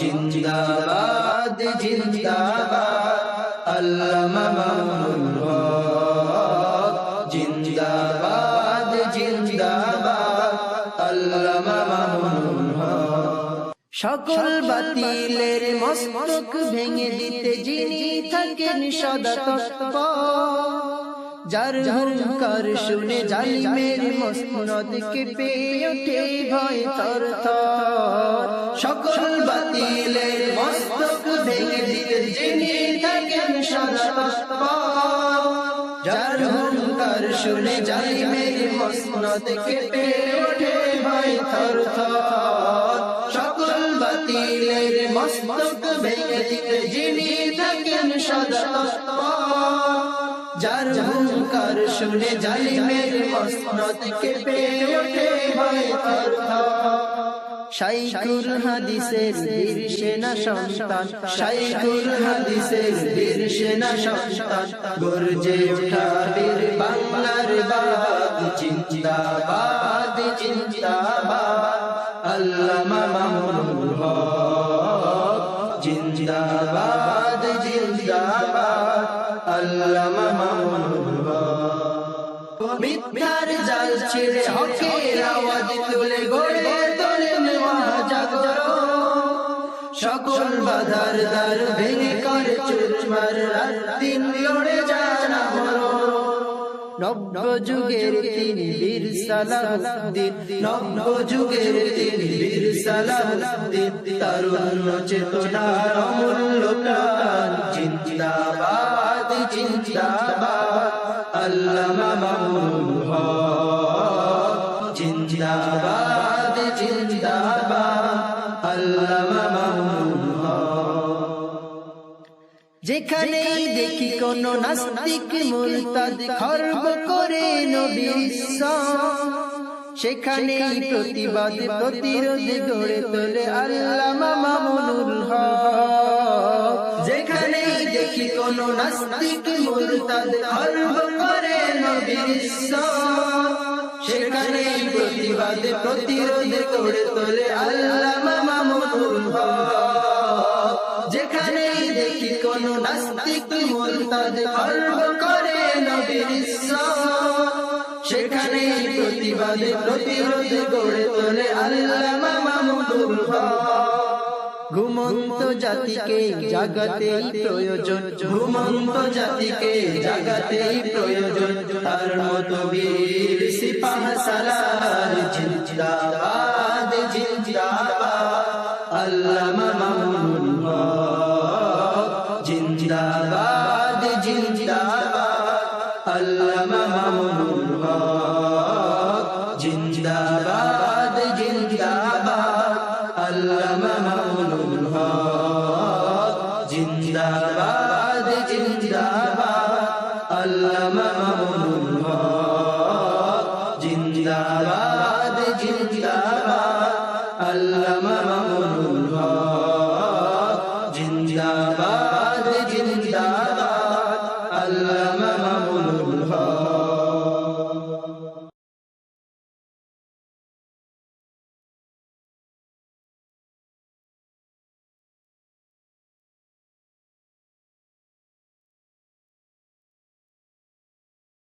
জিন্দাবাদ জিন্দাবাদ আল্লামা মামুনুল হক জিন্দাবাদ জিন্দাবাদ আল্লামা মামুনুল হক। সকল বাতিলের মস্তক ভেঙে দিতে যিনি থাকেন সদা তৎপর, যার হুঙ্কার শুনে জালিমের মসনদ কেঁপে ওঠে ভয় থরথর। সকল বাতিলের মস্তক ভেঙে দিতে যিনি থাকেন সদা তৎপর, যার হুঙ্কার শুনে জালিমের মসনদ কেঁপে ওঠে ভয় থরথর। সকল বাতিলের মস্তক ভেঙে দিতে যিনি থাকেন সদা তৎপর, যার হুঙ্কার শুনে জালিমের মসনদ কেঁপে ওঠে ভয় থরথর। শাইখুল হাদিসের বীর সেনা সন্তান, শাইখুল হাদিসের বীর সেনা সন্তান, গর্জে ওঠা বীর বাংলার বাদ জিন্দাবাদ জিন্দাবাদ আল্লামা মামুনুল হক জিন্দাবাদ জিন্দাবাদ আল্লামা মামুনুল হক। মিথ্যার জাল ছিঁড়ে হকের আওয়াজ তুলে গড়ে তোলেন মহাজাগরণ, সকল বাধার দ্বার ভেঙে করে চুরমার, রাত দিন লড়ে যান আমরণ। নব্য যুগের তিনি বীর সালাহুদ্দিন, নব্য যুগের তিনি বীর সালাহুদ্দিন, তরুণ চেতনার অমূল্য প্রাণ জিন্দাবাদ জিন্দাবাদ আল্লামা মামুনুল হক জিন্দাবাদ জিন্দাবাদ আল্লামা মামুনুল হক। যেখানেই দেখি কোন নাস্তিক মুরতাদ খর্ব করে নবীর ইসলাম, সেখানেই প্রতিবাদ প্রতিরোধ গড়ে তোলে আল্লামা মামুনুল হক। যেখানেই দেখি কোন নাস্তিক মুরতাদ খর্ব করে নবীর ইসলাম, সেখানেই প্রতিবাদ প্রতিরোধ গড়ে তোলে আল্লামা মামুনুল হক। যেখানেই দেখি কোন নাস্তিক মুরতাদ খর্ব করে নবীর ইসলাম, সেখানেই প্রতিবাদ প্রতিরোধ গড়ে তোলে আল্লামা মামুনুল হক। ঘুমন্ত জাতিকে জাগাতেই প্রয়োজন, ঘুমন্ত জাতিকে জাগাতেই প্রয়োজন, তার মতো বীর সিপাহ সালার জিন্দাবাদ জিন্দাবাদ আল্লামা মামুনুল